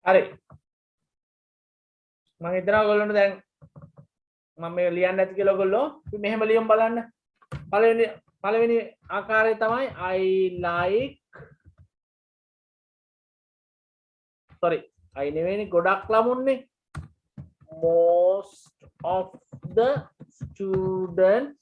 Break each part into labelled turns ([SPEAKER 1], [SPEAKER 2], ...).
[SPEAKER 1] හරි මම හිතනවා ඔයගොල්ලන්ට දැන් මම මේ ලියන්න ඇති කියලා ඔයගොල්ලෝ මෙහෙම ලියමු බලන්න පළවෙනි ආකාරය තමයි I like sorry I නෙවෙයිනේ ගොඩක් ළමුන්නේ most of the students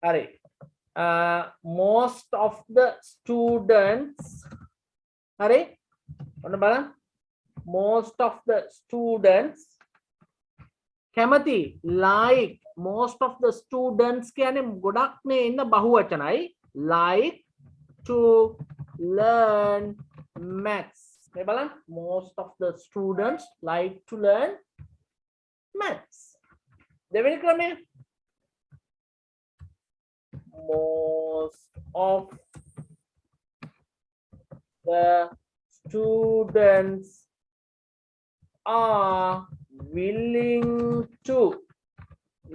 [SPEAKER 1] හරි most of the students හරි ඔන්න බලන්න most of the students කැමති like most of the students කියන්නේ ගොඩක් නේ ඉන්න බහුවචනයි like to learn maths මේ බලන්න most of the students like to learn maths දෙවෙනි ක්‍රමය most of the students are willing to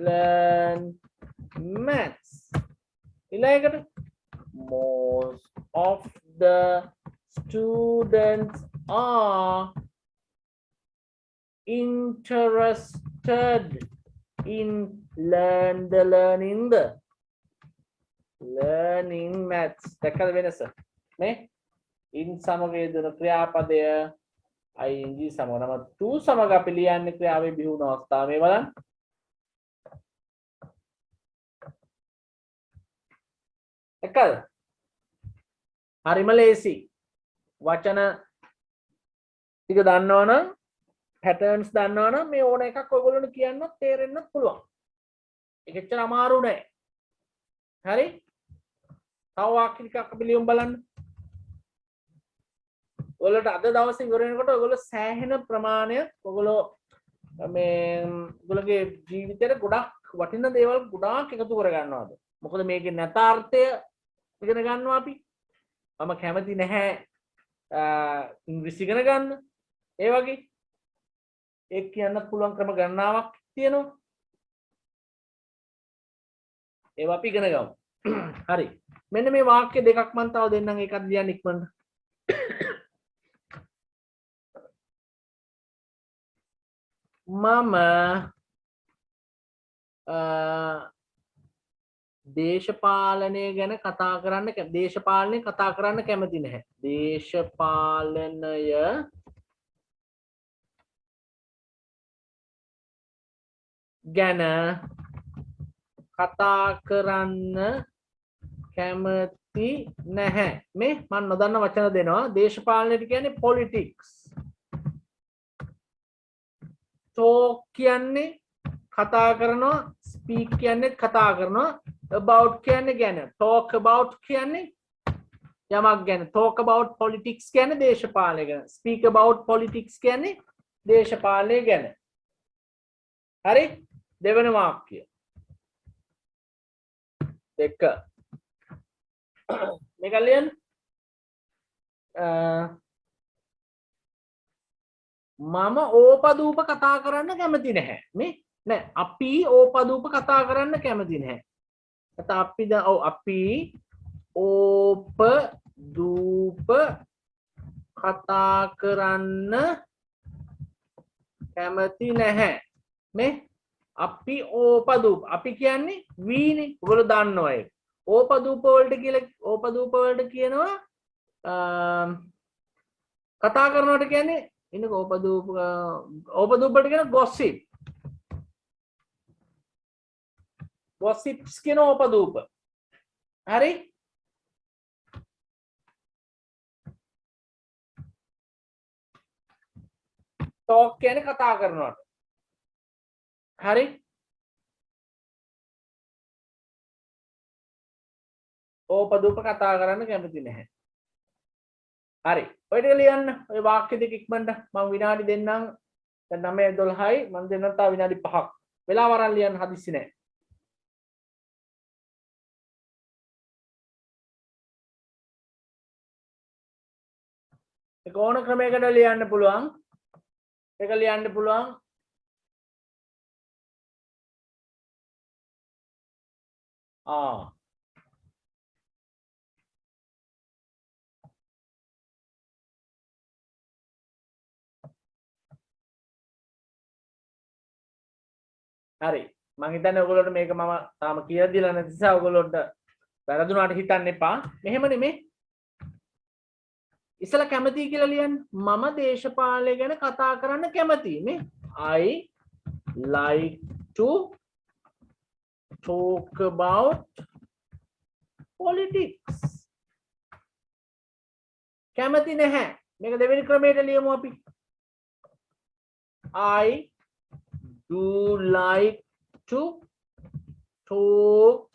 [SPEAKER 1] learn maths. ඊළඟට most of the students are interested in learning maths. දැක්කද වෙනස? නේ? in සමග යෙදෙන ක්‍රියාපදය ing සමග නම to සමග අපි ලියන්නේ ක්‍රියාවේ බිහුණු අවස්ථාව මේ බලන්න. දැක්කද? හරිම ලේසි. වචන ටික දන්නවනම් patterns දන්නවනම් මේ ඕන එකක් ඔයගොල්ලන්ට කියන්නත් තේරෙන්නත් පුළුවන්. ඒක එච්චර අමාරු නෑ. හරි? තව වාක්‍ය ටිකක් අපි ලියමු බලන්න. ඔයාලට අද දවසේ ඉවර වෙනකොට ඔයගොල්ලෝ සෑහෙන ප්‍රමාණයක් ඔයගොල්ලෝ ඔයගොල්ලෝගේ ජීවිතේට ගොඩක් වටින දේවල් ගොඩාක් එකතු කර ගන්නවාද? මොකද මේකේ නැතාර්ථය ඉගෙන ගන්නවා අපි. මම කැමති නැහැ ඉංග්‍රීසි ඉගෙන ගන්න. ඒ වගේ ඒක කියන්නත් පුළුවන් ක්‍රම ගණනාවක් තියෙනවා. ඒවා අපි ඉගෙන ගමු. හරි. මෙන්න මේ වාක්‍ය දෙකක් මම තව දෙන්නම් ඒකත් ලියන්න ඉක්මනට. මම දේශපාලනය ගැන කතා කරන්න දේශපාලනය කතා කරන්න කැමති නැහැ. දේශපාලනය ගැන කතා කරන්න කැමති නැහැ. මේ මම නොදන්න වචන දෙනවා. දේශපාලනයට කියන්නේ politics. talk කියන්නේ කතා කරනවා, speak කියන්නේ කතා කරනවා, about කියන්නේ ගැන. talk about කියන්නේ යමක් ගැන. talk about politics කියන්නේ දේශපාලනය ගැන. speak about politics කියන්නේ දේශපාලනය ගැන. හරි? දෙවන වාක්‍යය. දෙක. මේක ලියන්න. මම ඕපදූප කතා කරන්න කැමති නැහැ. මේ නෑ අපි ඕපදූප කතා කරන්න කැමති නැහැ. නැත්නම් අපි දැන් ඔව් අපි ඕපදූප කතා කරන්න කැමති නැහැ. මේ අපි ඕපදූප අපි කියන්නේ we නේ. ඔයගොල්ලෝ දන්නවා ඒක. ඕපදූප වලට කියලා ඕපදූප වලට කියනවා කතා කරනවට කියන්නේ ඉන්නක ඕපදූප වලට කියන gossip. gossips කියන ඕපදූප. හරි? talk කියන්නේ කතා කරනවට. හරි? ඕපදූප කතා කරන්න කැමති නැහැ. හරි. ඔය ටික ලියන්න. ඔය වාක්‍ය දෙක ඉක්මනට මම විනාඩි දෙන්නම්. දැන් 9:12යි මම දෙන්නම් තව විනාඩි 5ක්. වෙලාව අරන් ලියන්න හදිස්සි නැහැ. ඒක ඕන ක්‍රමයකට ලියන්න පුළුවන්. ඒක ලියන්න පුළුවන්. හරි මං හිතන්නේ ඔයගොල්ලෝට මේක මම තාම කියලා දීලා නැති නිසා ඔයගොල්ලොන්ට වැරදුනාට හිතන්න එපා. මෙහෙම නෙමෙයි. ඉස්සලා කැමතියි කියලා ලියන්න. මම දේශපාලනය ගැන කතා කරන්න කැමතියි නේ. I like to talk about politics. කැමති නැහැ. මේක දෙවෙනි ක්‍රමයට ලියමු අපි. I do like to talk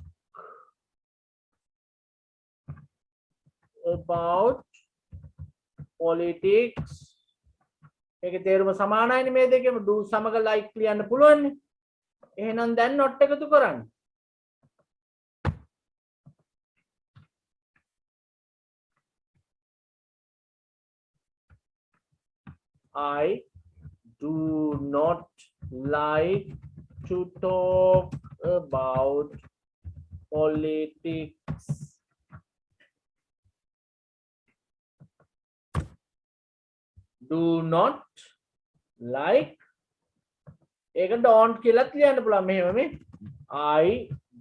[SPEAKER 1] about politics. මේකේ තේරුම සමානයිනේ මේ දෙකේම do සමග like ලියන්න පුළුවන් නේ. එහෙනම් දැන් not එකතු කරන්න. I do not like to talk about politics. Do not like ඒක don't කියලාත් ලියන්න පුළුවන් මෙහෙම මේ I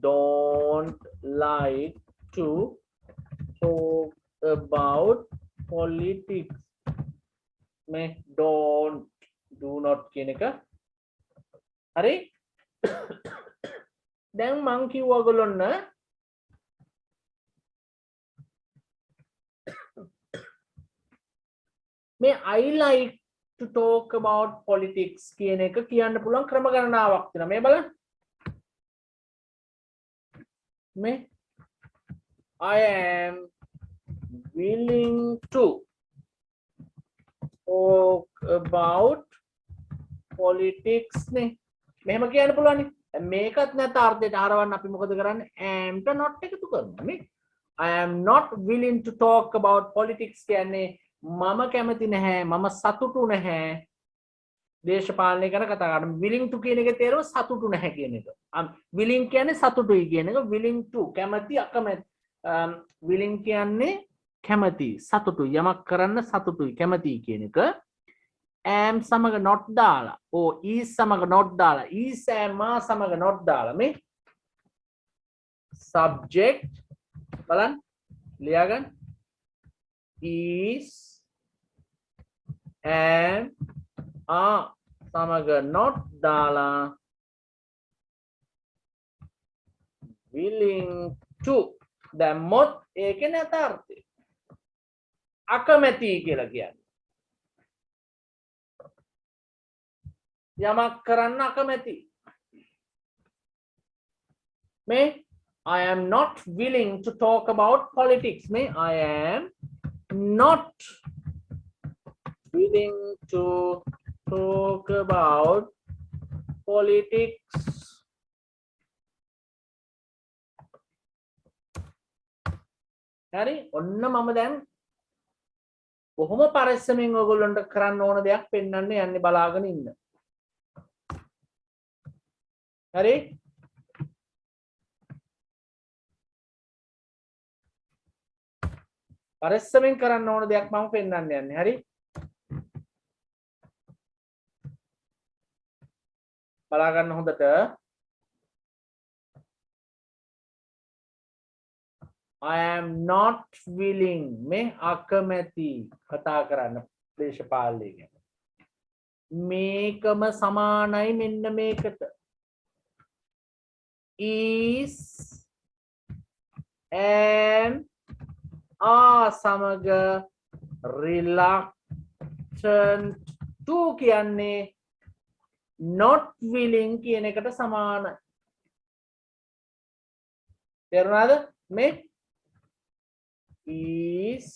[SPEAKER 1] don't like to talk about politics මේ don't do not කියන එක හරි දැන් මං කිව්වා ඔයගොල්ලොන්න මේ I like to talk about politics කියන එක කියන්න පුළුවන් ක්‍රම ගණනාවක් තියෙනවා මේ බලන්න මේ I am willing to talk about politics නේ මෙහෙම කියන්න පුළුවන් නේ මේකත් නැත අර්ථයට හරවන්න අපි මොකද කරන්නේ am ට not එකතු කරනවා නේ I am not willing to talk about politics කියන්නේ මම කැමති නැහැ මම සතුටු නැහැ දේශපාලනය ගැන කතා කරන්න willing to කියන එකේ තේරුම සතුටු නැහැ කියන එක willing කියන්නේ සතුටුයි කියන එක willing to කැමති අකමැති willing කියන්නේ කැමති සතුටුයි යමක් කරන්න සතුටුයි කැමති කියන එක am සමග not දාලා is සමග not දාලා is am සමග not දාලා මේ subject බලන්න ලියාගන්න is am සමග not දාලා willing to දැම්මොත් ඒකේ නැත අර්ථය අකමැති කියලා කියන්නේ යමක් කරන්න අකමැති මේ I am not willing to talk about politics මේ I am not willing to talk about politics හරි ඔන්න මම දැන් කොහොම පරිස්සමෙන් ඔයගොල්ලන්ට කරන්න ඕන දෙයක් පෙන්වන්න යන්නේ බලාගෙන ඉන්න හරි පරිස්සමෙන් කරන්න ඕන දෙයක් මම පෙන්වන්න යන්නේ හරි බලා ගන්න හොඳට I am not willing මේ අකමැති කතා කරන්න දේශපාලනය ගැන මේකම සමානයි මෙන්න මේකට is am සමග reluctant to කියන්නේ not willing කියන එකට සමානයි තේරුණාද මේ is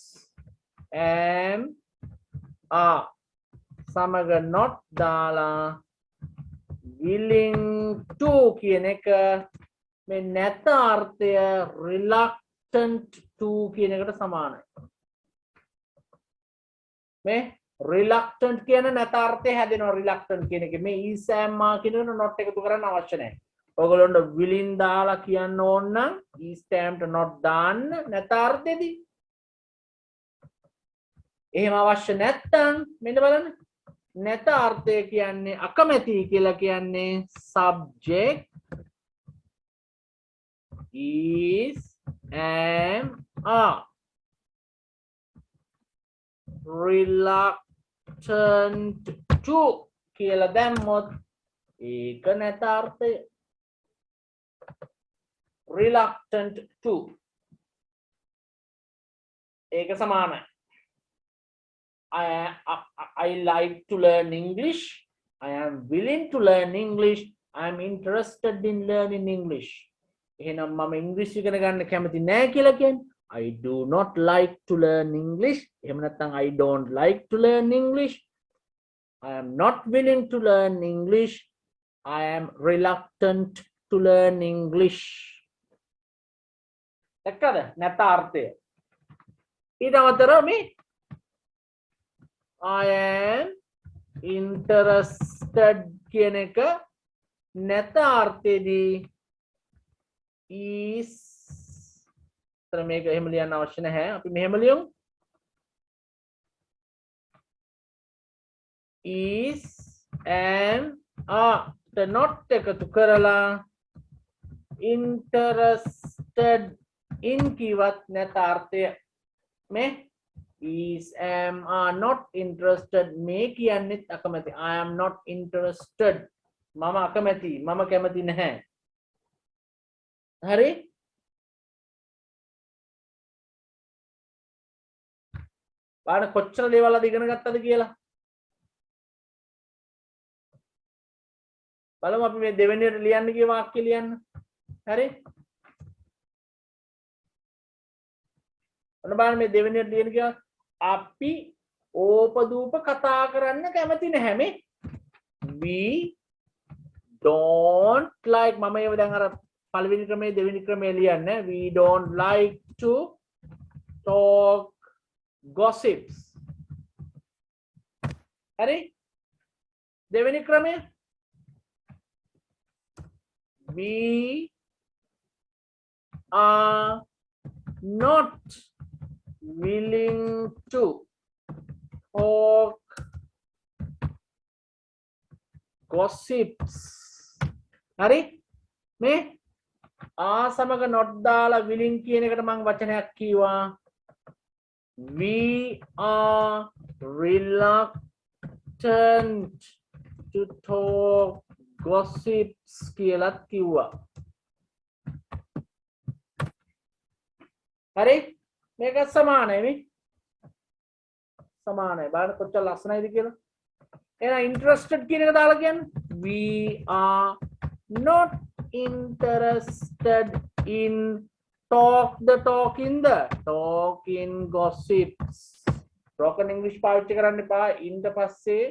[SPEAKER 1] am සමග not දාලා willing to කියන එක මේ නැත අර්ථය reluctant to කියන එකට සමානයි මේ reluctant කියන නැතාර්ථය හැදෙනවා reluctant කියන එක මේ is am are කියන not එකතු කරන්න අවශ්‍ය නැහැ. ඔයගොල්ලොන්ට willing දාලා කියන්න ඕන නම් is am to not දාන්න නැතාර්ථෙදී. එහෙම අවශ්‍ය නැත්නම් මෙන්න බලන්න. නැතාර්ථය කියන්නේ අකමැති කියලා කියන්නේ subject is am are reluctant to කියලා දැම්මොත් ඒක නැතාර්ථය reluctant to ඒක සමානයි I like to learn English I am willing to learn English I am interested in learning English එහෙනම් මම ඉංග්‍රීසි ඉගෙන ගන්න කැමති නෑ කියලා කියන්නේ I do not like to learn English. I don't like to learn English. I am not willing to learn English. I am reluctant to learn English. දැක්කද? නැතාර්ථය. ඊට අමතරව මේ I am interested කියන එක නැතාර්ථයේදී is මේක එහෙම ලියන්න අවශ්‍ය නැහැ අපි මෙහෙම ලියමු is and are not එකතු කරලා interested in කිවත් නැතාර්ථය මේ is am are not interested මේ කියන්නේත් අකමැති I am not interested මම අකමැති මම කැමති නැහැ හරි බලන්න කොච්චර දේවල් අද ඉගෙන ගත්තද කියලා බලමු අපි මේ දෙවෙනියට ලියන්න ගිය වාක්‍ය ලියන්න හරි ඔන්න බලන්න මේ දෙවෙනියට ලියන්න ගියා අපි ඕපදූප කතා කරන්න කැමති නැහැ මේ we don't like මම ඒව දැන් අර පළවෙනි ක්‍රමයේ දෙවෙනි ක්‍රමයේ ලියන්නේ we don't like to talk gossips හරි දෙවෙනි ක්‍රමය we are not willing to talk gossips හරි මේ සමග not දාලා willing කියන එකට මම වචනයක් කීවා we are reluctant to talk gossips කියලාත් කිව්වා හරි මේක සමානයි මේ සමානයි බලන්න කොච්චර ලස්සනයිද කියලා එහෙනම් interested කියන එක දාලා කියන්නේ we are not interested in talk in gossips broken english පාවිච්චි කරන්න එපා ඉන්න පස්සේ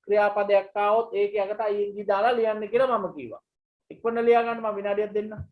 [SPEAKER 1] ක්‍රියාපදයක් ආවොත් ඒක යකට ing දාලා ලියන්න කියලා මම කිව්වා ඉක්මනට ලියා ගන්න මම විනාඩියක් දෙන්නම්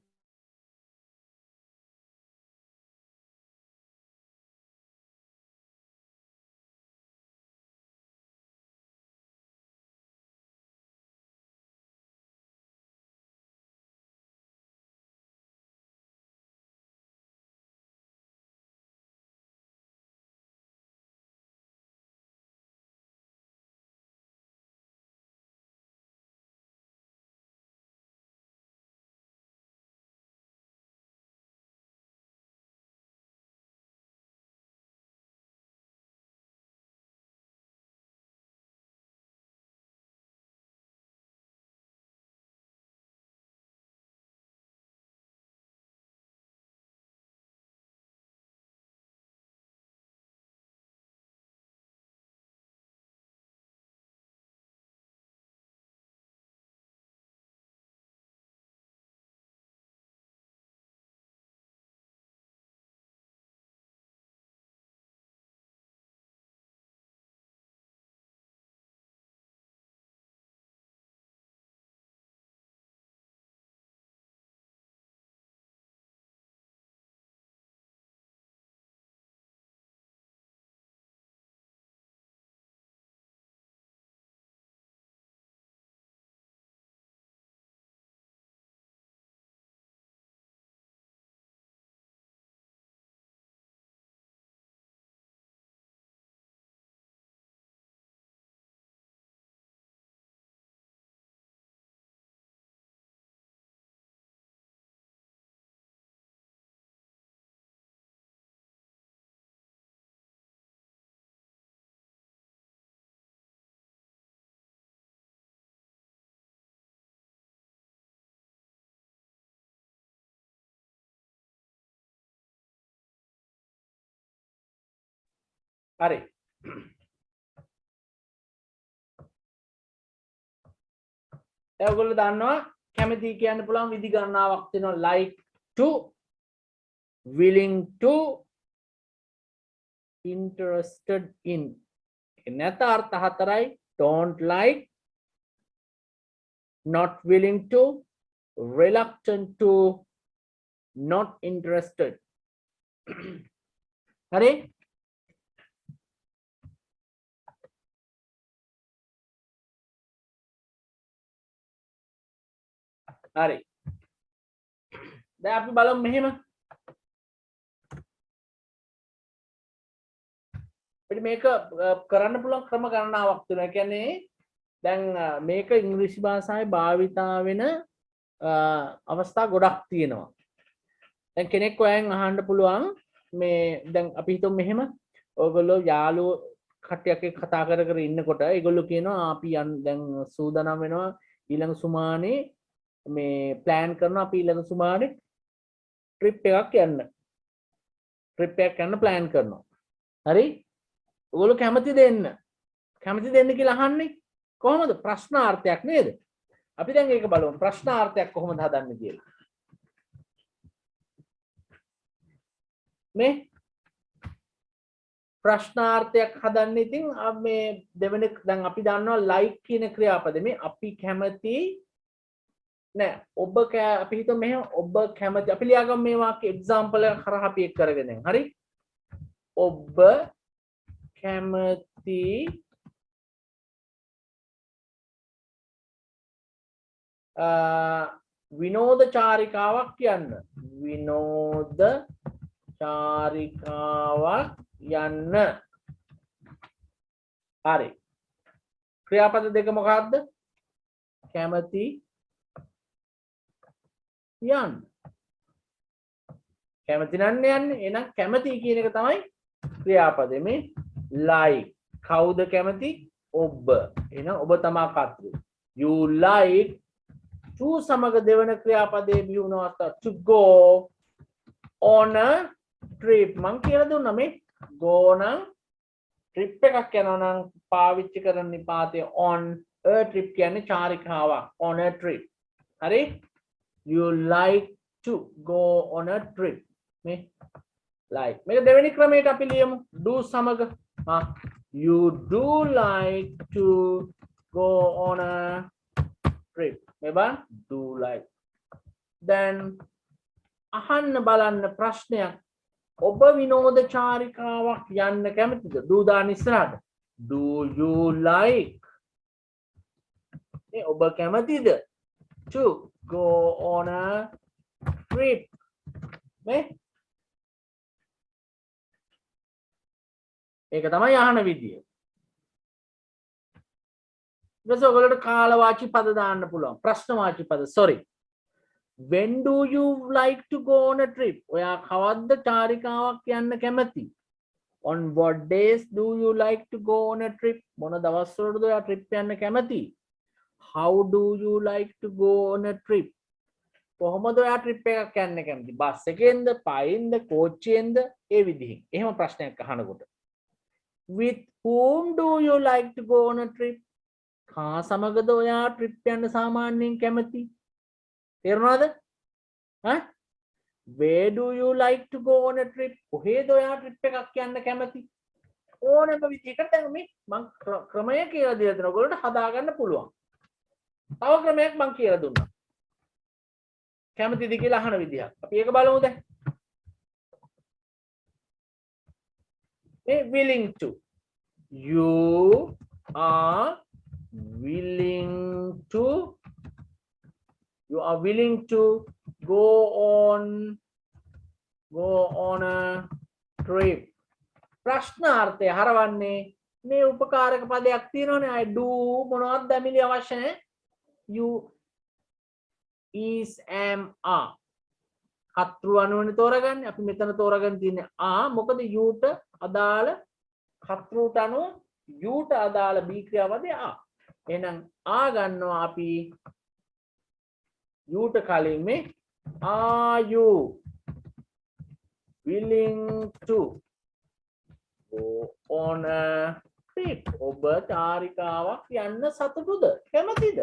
[SPEAKER 1] හරි ඔයගොල්ලෝ දන්නවා කැමති කියන්න පුළුවන් විදි ගණනාවක් තියෙනවා like to willing to interested in නැත අර්ථ හතරයි don't like not willing to reluctant to not interested හරි හරි දැන් අපි බලමු මෙහෙම අපිට මේක කරන්න පුළුවන් ක්‍රම ගණනාවක් තියෙනවා. ඒ කියන්නේ දැන් මේක ඉංග්‍රීසි භාෂාවේ භාවිතා වෙන අවස්ථා ගොඩක් තියෙනවා. දැන් කෙනෙක් ඔයයන් අහන්න පුළුවන් මේ දැන් අපි හිතමු මෙහෙම ඔයගොල්ලෝ යාළුවෝ කට්ටියක් එක්ක කතා කර කර ඉන්නකොට ඒගොල්ලෝ කියනවා අපි දැන් සූදානම් වෙනවා ඊළඟ සුමානේ මේ ප්ලෑන් කරනවා අපි ඊළඟ සුමානේ ට්‍රිප් එකක් යන්න. ට්‍රිප් එකක් යන්න ප්ලෑන් කරනවා. හරි? ඔයගොල්ලෝ කැමති දෙන්න කියලා අහන්නේ කොහොමද? ප්‍රශ්නාර්ථයක් නේද? අපි දැන් ඒක බලමු. ප්‍රශ්නාර්ථයක් කොහොමද හදන්නේ කියලා. මේ ප්‍රශ්නාර්ථයක් හදන්න ඉතින් මේ දෙවෙනි දැන් අපි දන්නවා like කියන ක්‍රියාපදේ මේ අපි කැමති නෑ ඔබ අපි හිතමු මෙහෙම ඔබ කැමති අපි ලියාගමු මේ වාක්‍ය එක්සැම්පල් එක කරා අපි එක් කරගෙන දැන් හරි ඔබ කැමති විනෝද චාරිකාවක් යන්න විනෝද චාරිකාවක් යන්න හරි ක්‍රියාපද දෙක මොකක්ද කැමති යන්න කැමති නම් යන්නේ එහෙනම් කැමති කියන එක තමයි ක්‍රියාපදේ මේ like කවුද කැමති ඔබ එහෙනම් ඔබ තමයි කර්තෘ you like to සමග දෙවන ක්‍රියාපදයේ බිහුනවස්ත to go on a trip මං කියලා දුන්නා මේ go නම් trip එකක් යනවා නම් පාවිච්චි කරන නිපාතය on a trip කියන්නේ චාරිකාවක් on a trip හරි you like to go on a trip මේ like මේක දෙවෙනි ක්‍රමයට අපි ලියමු do සමග you do like to go on a trip මේ බලන්න do like then අහන්න බලන්න ප්‍රශ්නයක් ඔබ විනෝද චාරිකාවක් යන්න කැමතිද do දාන්න ඉස්සරහට do you like මේ ඔබ කැමතිද to go on a trip මේ ඒක තමයි අහන විදිය ඊට ඔයගොල්ලෝට කාලවාචි පද දාන්න පුළුවන් ප්‍රශ්නවාචි පද sorry when do you like to go on a trip ඔයා කවද්ද චාරිකාවක් යන්න කැමති on what days do you like to go on a trip මොන දවස්වලටද ඔයා trip යන්න කැමති how do you like to go on a trip කොහොමද ඔයා trip එකක් යන්න කැමති බස් එකෙන්ද පයින්ද කෝච්චියෙන්ද ඒ විදිහින් එහෙම ප්‍රශ්නයක් අහනකොට with whom do you like to go on a trip කා සමගද ඔයා trip යන්න සාමාන්‍යයෙන් කැමති තේරුණාද where do you like to go on a trip කොහෙද ඔයා trip එකක් යන්න කැමති ඕනම විදිහකට දැන් මේ මම ක්‍රමය කියලා දීලා දෙනවා ඔයගොල්ලන්ට හදාගන්න පුළුවන් තව ක්‍රමයක් මම කියලා දුන්නා කැමතිද කියලා අහන විදිහක් අපි ඒක බලමු දැන් willing to you are willing to go on a trip ප්‍රශ්නාර්ථය හරවන්නේ මේ උපකාරක පදයක් තියෙනවනේ I do මොනවද දැමිලි අවශ්‍ය නැහැ you is am are කර්තෘ අනුවනේ තෝරගන්නේ අපි මෙතන තෝරගෙන තියෙන්නේ මොකද you ට අදාළ කර්තෘට අනුව you ට අදාළ b ක්‍රියාපදේ එහෙනම් ගන්නවා අපි you ට කලින් මේ are you willing to go on a trip. ඔබ චාරිකාවක් යන්න සතුටුද? කැමතිද?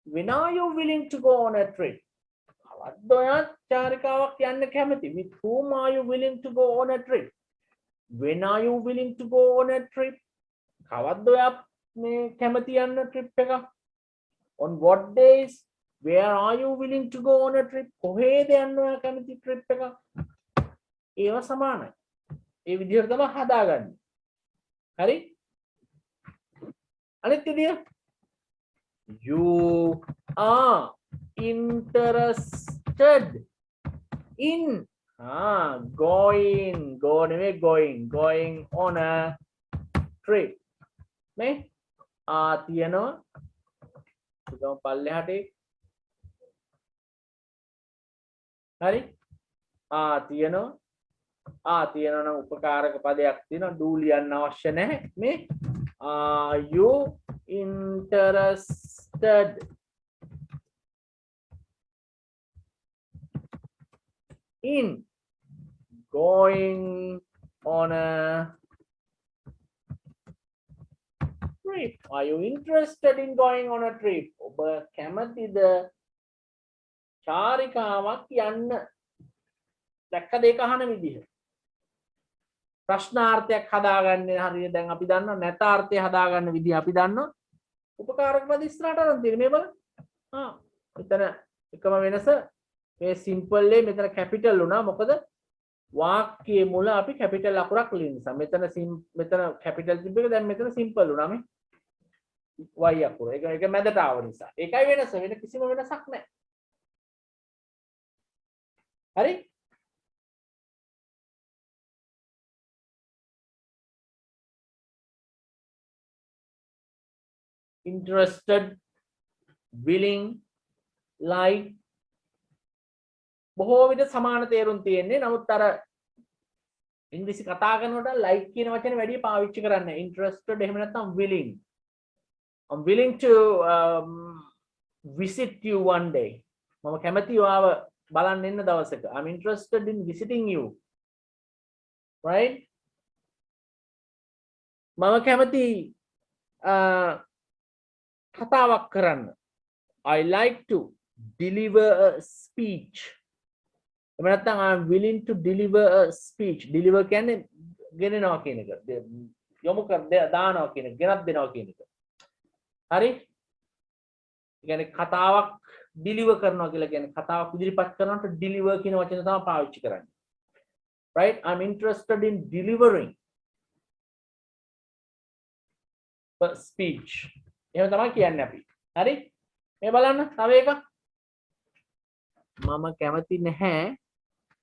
[SPEAKER 1] When are you willing to go on a trip? කවද්ද ඔයා චාරිකාවක් යන්න කැමති? With whom are you willing to go on a trip? When are you willing to go on a trip? කවද්ද ඔයා මේ කැමති යන්න trip එක? On what days? Where are you willing to go on a trip? කොහෙද යන්න ඔයා කැමති trip එක? ඒවා සමානයි. ඒ විදිහට තමයි හදාගන්නේ. හරි? අනිත් විදිය you are interested in going on a trip මේ තියනවා තුගම පල්ලෙහාට හරි තියනවා නම් උපකාරක පදයක් තියෙනවා do ලියන්න අවශ්‍ය නැහැ මේ are you interested in going on a trip? Are you interested in going on a trip? ඔබ කැමතිද චාරිකාවක් යන්න? දැක්කද ඒක අහන විදිහ? ප්‍රශ්නාර්ථයක් හදාගන්නේ හරියට දැන් අපි දන්නවා නැතාර්ථය හදාගන්න විදිහ අපි දන්නවා උපකාරක පද ඉස්සරහට අරන් තියෙන මේ බලන්න මෙතන එකම වෙනස මේ සිම්පල් එක මෙතන කැපිටල් වුණා මොකද වාක්‍යයේ මුල අපි කැපිටල් අකුරක් ලියන නිසා මෙතන කැපිටල් තිබ්බ එක දැන් මෙතන සිම්පල් වුණා මේ y අකුර ඒක මැදට ආව නිසා ඒකයි වෙනස වෙන කිසිම වෙනසක් නැහැ හරි interested willing like බොහෝ විට සමාන තේරුම් තියෙන්නේ නමුත් අර ඉංග්‍රීසි කතා කරනකොට like කියන වචනේ වැඩි පාවිච්චි කරන්නේ interested එහෙම නැත්නම් willing I'm willing to visit you one day මම කැමති ඔයාව බලන්න එන්න දවසක I'm interested in visiting you right මම කැමති කතාවක් කරන්න I like to deliver a speech එහෙම නැත්නම් I'm willing to deliver a speech deliver කියන්නේ ගෙනනවා කියන එක යොමු කර දානවා කියන එක ගෙනත් දෙනවා කියන එක හරි ඒ කියන්නේ කතාවක් deliver කරනවා කියලා කියන්නේ කතාවක් ඉදිරිපත් කරනකොට deliver කියන වචන තමයි පාවිච්චි කරන්නේ right I'm interested in delivering a speech එහෙම තමයි කියන්නේ අපි. හරි? මේ බලන්න තව එකක්. මම කැමති නැහැ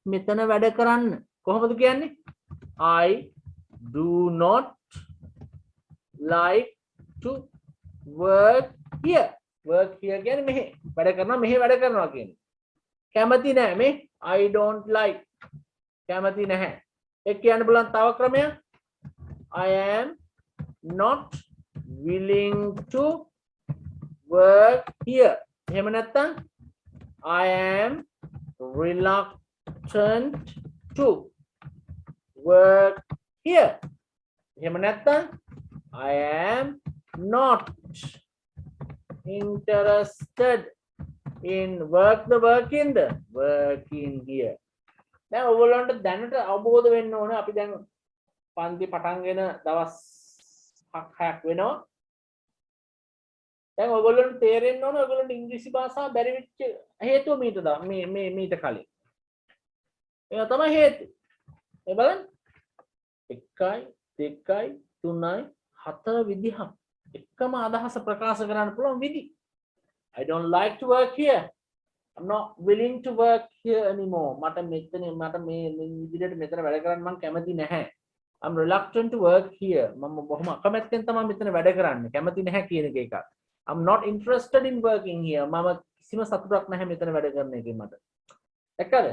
[SPEAKER 1] මෙතන වැඩ කරන්න. කොහොමද කියන්නේ? I do not like to work here. Work here කියන්නේ මෙහෙ. වැඩ කරනවා මෙහෙ වැඩ කරනවා කියන්නේ. කැමති නැහැ මේ I don't like. කැමති නැහැ. ඒක කියන්න බලන්න තව ක්‍රමයක්. I am not willing to work here එහෙම නැත්නම් I am reluctant to work here එහෙම නැත්නම් I am not interested in working here දැන් ඔයගොල්ලන්ට දැනට අවබෝධ වෙන්න ඕන අපි දැන් පන්ති පටන්ගෙන දවස් 6ක් වෙනවා දැන් ඔයගොල්ලන්ට තේරෙන්න ඕන ඔයගොල්ලන්ට ඉංග්‍රීසි භාෂාව බැරි වෙච්ච හේතුව මීට කලින් ඒක තමයි හේතුව මේ බලන්න 1 2 3 4 විදිහක් එකම අදහස ප්‍රකාශ කරන්න පුළුවන් විදි I don't like to work here I'm not willing to work here anymore මට මේ විදිහට මෙතන වැඩ කරන්න මම කැමති නැහැ I'm reluctant to work here මම බොහොම අකමැත්තෙන් තමයි මෙතන වැඩ කරන්නේ කැමති නැහැ කියන එක I'm not interested in working here මම කිසිම සතුටක් නැහැ මෙතන වැඩ කරන එකේ මට දැක්කද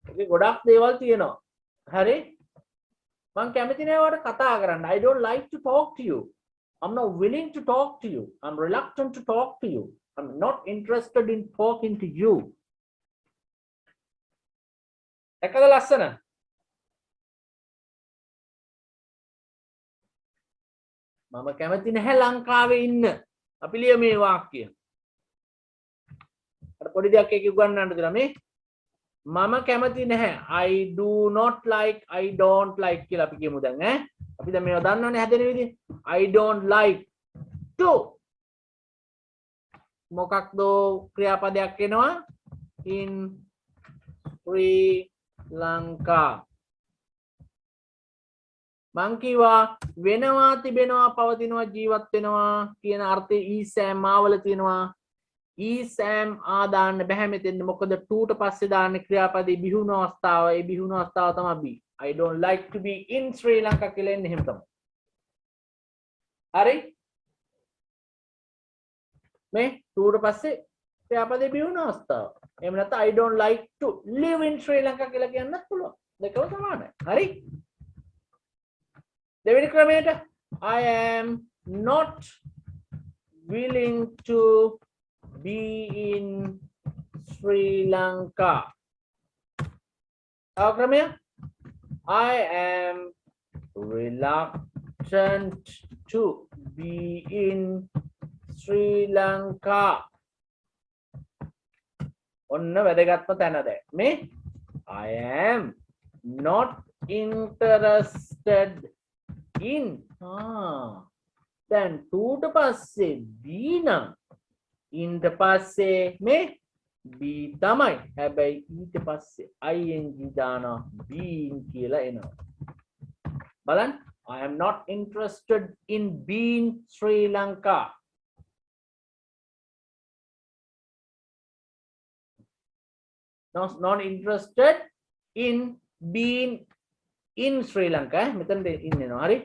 [SPEAKER 1] ඒකේ ගොඩක් දේවල් තියෙනවා හරි මම කැමති නැහැ ඔයාලට කතා කරන්න I don't like to talk to you I'm not willing to talk to you I'm reluctant to talk to you I'm not interested in talking to you දැක්කද ලස්සන? මම කැමති නැහැ ලංකාවේ ඉන්න. අපි ලිය මේ වාක්‍යය. අර පොඩි දෙයක් එක උගන්වන්න දෙනවා මේ. මම කැමති නැහැ. I do not like, I don't like කියලා අපි කියමු දැන් ඈ. අපි දැන් මේවා දන්නවනේ හැදෙන විදිහ. I don't like to. මොකක්ද ක්‍රියාපදයක් එනවා? In Sri Lanka. මං කිව්වා වෙනවා තිබෙනවා පවතිනවා ජීවත් වෙනවා කියන අර්ථයේ ඊසෑම් මාවල තියෙනවා. ඊසෑම් ආදාන්න බැහැ මෙතෙන්. මොකද ටූට පස්සේ දාන්නේ ක්‍රියාපදේ බිහුණු අවස්ථාව. ඒ බිහුණු අවස්ථාව තමයි be. I don't like to be in Sri Lanka කියලා එන්නේ එහෙම තමයි. හරි? මේ ටූට පස්සේ ක්‍රියාපදේ බිහුණු අවස්ථාව. එහෙම නැත්නම් I don't like to live in Sri Lanka කියලා කියන්නත් පුළුවන්. දෙකම සමානයි. හරි? දෙවෙනි ක්‍රමයට I am not willing to be in Sri Lanka. තව ක්‍රමයක් I am reluctant to be in Sri Lanka. ඔන්න වැදගත්ම තැන දැන් මේ I am not interested in දැන් ටූට පස්සේ B නම් ඉන්ට පස්සේ මේ B තමයි. හැබැයි ඊට පස්සේ ing දානවා being කියලා එනවා. බලන්න I am not interested in being Sri Lanka. Not interested in being in Sri Lanka. මෙතනට in එනවා. හරි?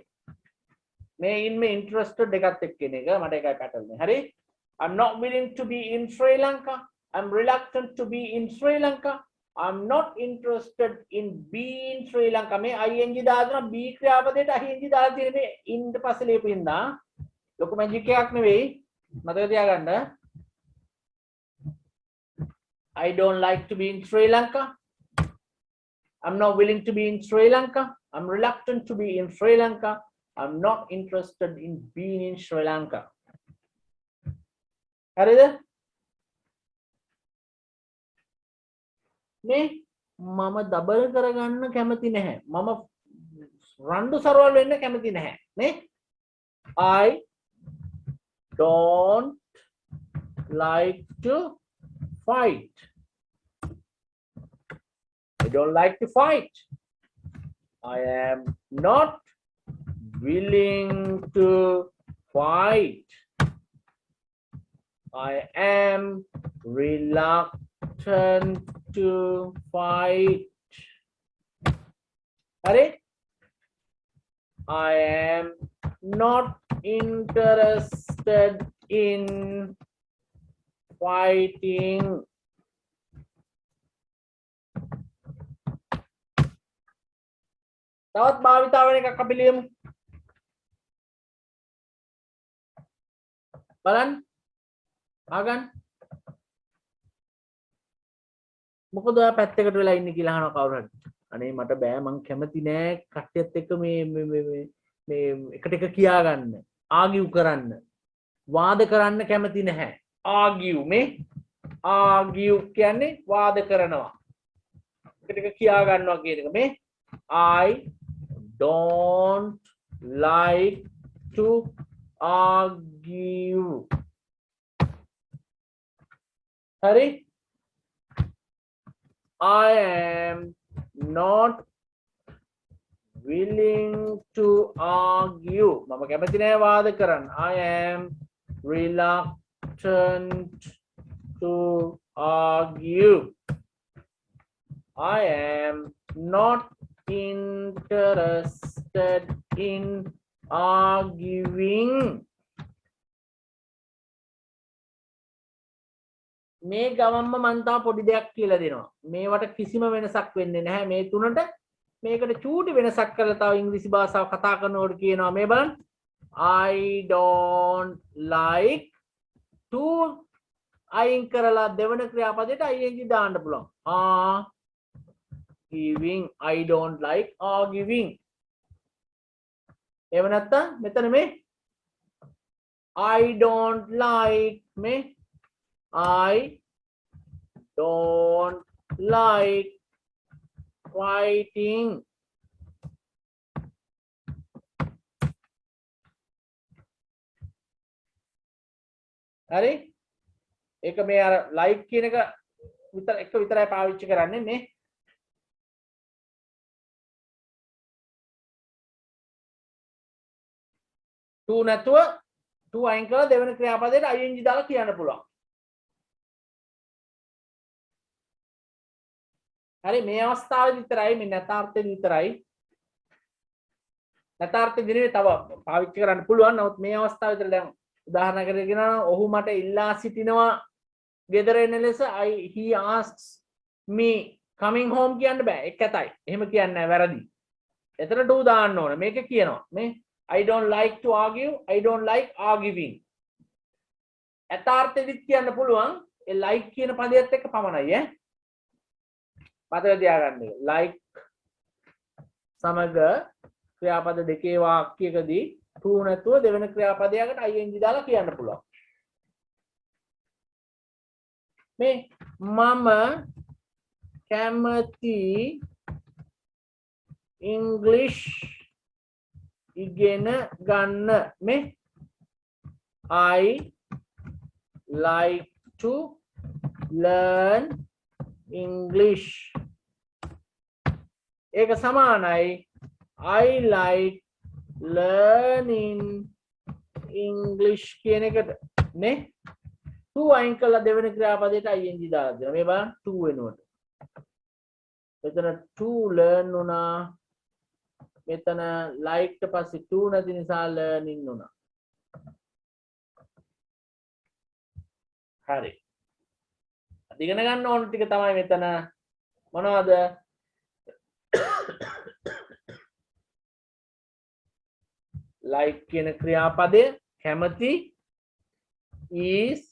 [SPEAKER 1] මේ in මේ interested එකත් එක්ක එන එක මට එකයි පැටර්න් එක. හරි? I'm not willing to be in Sri Lanka. I'm reluctant to be in Sri Lanka. I'm not interested in being Sri Lanka. මේ ing දාගෙන B ක්‍රියාපදයට ing දාලා තියෙන මේ in ඊට පස්සේ ලියපින්දා ලොකු මැජික් එකක් නෙවෙයි. මතක තියාගන්න. I don't like to be in Sri Lanka. I'm not willing to be in Sri Lanka. I'm reluctant to be in Sri Lanka. I'm not interested in being in Sri Lanka. හරිද? මේ මම double කරගන්න කැමති නැහැ. මම රණ්ඩු සරවල් වෙන්න කැමති නැහැ. නේ? I don't like to fight. I don't like to fight. I am not willing to fight. I am reluctant to fight. Hare? I am not interested in fighting. තවත් භාවිතා වෙන එකක් අපි ලියමු. බලන්න. ආගන්න. මොකද ඔයා පැත්තකට වෙලා ඉන්නේ කියලා අහනවා කවුරු හරි. අනේ මට බෑ මං කැමති නෑ කට්ටියත් එක්ක මේ එකට එක කියා ගන්න. ආගිව් කරන්න. වාද කරන්න කැමති නැහැ. ආගිව් මේ ආගිව් කියන්නේ වාද කරනවා. එකට එක කියා ගන්නවා කියන එක මේ I don't like to argue. Hurry. I am not willing to argue. Mama කැමති නෑ වාද කරන්න. I am reluctant to argue. I am not interested in arguing. මේ ගමම්ම මන් තා පොඩි දෙයක් කියලා දෙනවා. මේවට කිසිම වෙනසක් වෙන්නේ නැහැ මේ තුනට. මේකට චූටි වෙනසක් කරලා තව ඉංග්‍රීසි භාෂාව කතා කරනකොට කියනවා මේ බලන්න. I don't like to අයින් කරලා දෙවන ක්‍රියාපදයට ing දාන්න පුළුවන්. giving I don't like arguing එහෙම නැත්තම් මෙතන මේ I don't like මේ I don't like writing හරි ඒක මේ අර like කියන එක විතරයි පාවිච්චි කරන්නේ මේ to නැතුව to අයින් කරලා දෙවෙනි ක්‍රියාපදයට ing දාලා කියන්න පුළුවන්. හරි මේ අවස්ථාවේදී විතරයි මේ නැතාර්ථයෙන් විතරයි. නැතාර්ථෙදී නෙවෙයි තව පාවිච්චි කරන්න පුළුවන්. නමුත් මේ අවස්ථාව විතර දැන් උදාහරණ කරගෙන ඔහු මට ඉල්ලා සිටිනවා ගෙදර එන ලෙස he asks me coming home කියන්න බෑ. ඒක ඇතයි. එහෙම කියන්නේ නැහැ වැරදි. එතන to දාන්න ඕන. මේක කියනවා. මේ I don't like to argue. I don't like arguing. ඇතාර්ථෙදිත් කියන්න පුළුවන්. ඒ like කියන පදයට එක්ක පමණයි ඈ. මතක තියාගන්න. like සමග ක්‍රියාපද දෙකේ වාක්‍යයකදී to නැතුව දෙවෙනි ක්‍රියාපදයකට ing දාලා කියන්න පුළුවන්. මේ මම කැමති English ඉගෙන ගන්න මේ I like to learn English ඒක සමානයි I like learning English කියන එකට නේ to අයින් කළා දෙවෙනි ක්‍රියාපදයට ing දාලා දෙනවා මේ බලන්න to වෙනුවට මෙතන to learn උනා මෙතන like ට පස්සේ to නැති නිසා learning උනා හරි ඉගෙන ගන්න ඕන ටික තමයි මෙතන මොනවද like කියන ක්‍රියාපදය කැමති is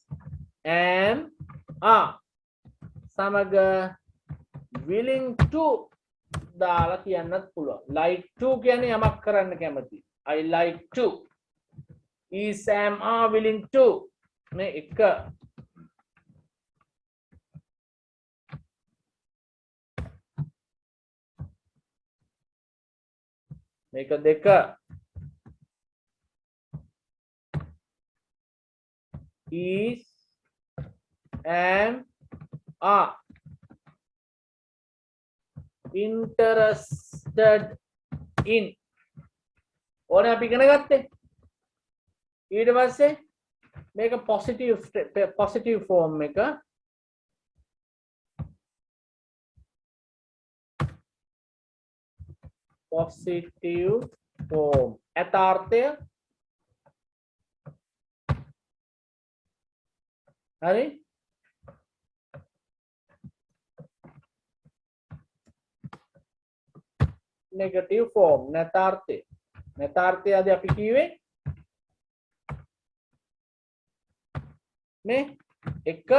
[SPEAKER 1] am are සමග willing to දාලා කියන්නත් පුළුවන් like to කියන්නේ යමක් කරන්න කැමති I like to is am are willing to මේ එක මේක දෙක is am are interested in ඕනේ අපි ඉගෙන ගත්තේ ඊට පස්සේ මේක positive form එක positive form යථාර්ථය හරි negative form නැතාර්ථය ආදී අපි කියවේ මේ එක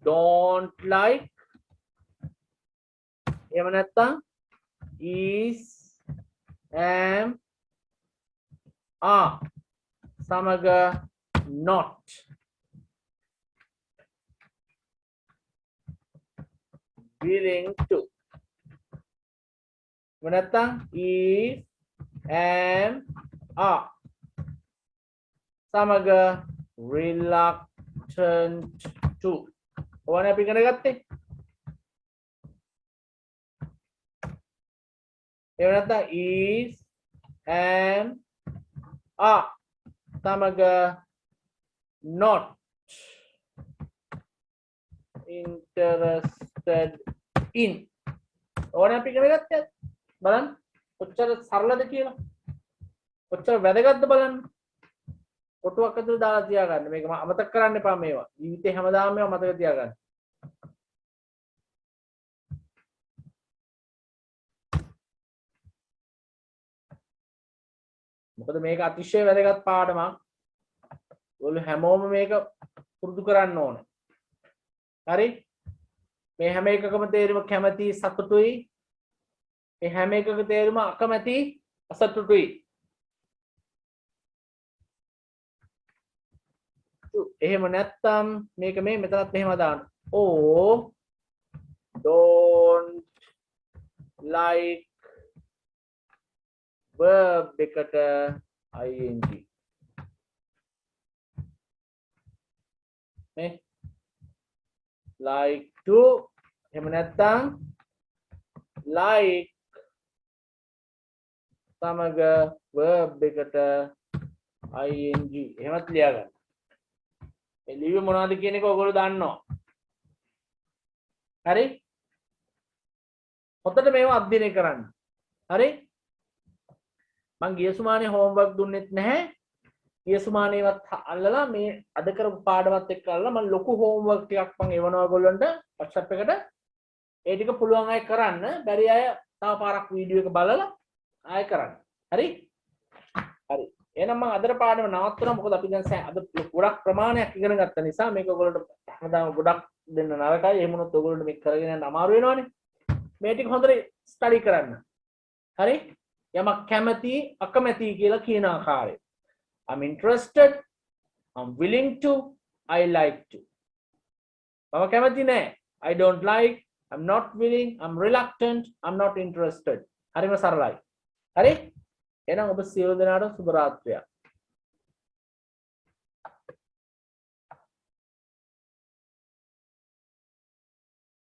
[SPEAKER 1] don't like එහෙම නැත්නම් is am are සමග not willing to එහෙම නැත්නම් is am are සමග reluctant to ඕනේ අපි ඉගෙන ගත්තේ එහෙම නැත්නම් is am are සමග not interested in ඕනේ අපි ඉගෙන ගත්තේ බලන්න කොච්චර සරලද කියලා කොච්චර වැදගත්ද බලන්න කොටුවක් ඇතුළේ දාලා තියාගන්න මේක අමතක කරන්න එපා මේවා ජීවිතේ හැමදාම මේවා මතක තියාගන්න මොකද මේක අතිශය වැදගත් පාඩමක් ඔයගොල්ලෝ හැමෝම මේක පුරුදු කරන්න ඕනේ හරි මේ හැම එකකම තේරුම කැමැති සතුටුයි. මේ හැම එකක තේරුම අකමැති අසතුටුයි. එහෙම නැත්තම් මේක මේ මෙතනත් මෙහෙම දාන්න. Oh don't like verb එකට ing. මේ like to එහෙම නැත්තම් like සමග verb එකට ing එහෙමත් ලියා ගන්න. මේ ලිව්වේ මොනවද කියන එක ඔයගොල්ලෝ දන්නවා. හරි? හොඳට මේව අධ්‍යයනය කරන්න. හරි? මං ගිය සුමානේ හෝම්වර්ක් දුන්නෙත් නැහැ. ගිය සුමානේවත් අල්ලලා මේ අද කරපු පාඩමත් එක්ක අල්ලලා මම ලොකු හෝම්වර්ක් ටිකක් මං එවනවා ඔයගොල්ලන්ට WhatsApp එකට. ඒ ටික පුළුවන් අය කරන්න. බැරි අය තව පාරක් වීඩියෝ එක බලලා ආයෙ කරන්න. හරි? හරි. එහෙනම් මම අදට පාඩම නවත්වනවා. මොකද අපි දැන් අද ගොඩක් ප්‍රමාණයක් ඉගෙන ගත්ත නිසා මේක ඔයගොල්ලන්ට හැමදාම ගොඩක් දෙන්න නරකයි. එහෙම වුණොත් ඔයගොල්ලන්ට මේක කරගෙන යන්න අමාරු වෙනවනේ. මේ ටික හොඳට ස්ටඩි කරන්න. හරි? යමක් කැමැති අකමැති කියලා කියන ආකාරය. I'm interested, I'm willing to, I like to. මම කැමති නෑ. I don't like, I'm not willing, I'm reluctant, I'm not interested. හරිම සරලයි. හරි? එහෙනම් ඔබ සියලු දෙනාට සුබ රාත්‍රියක්.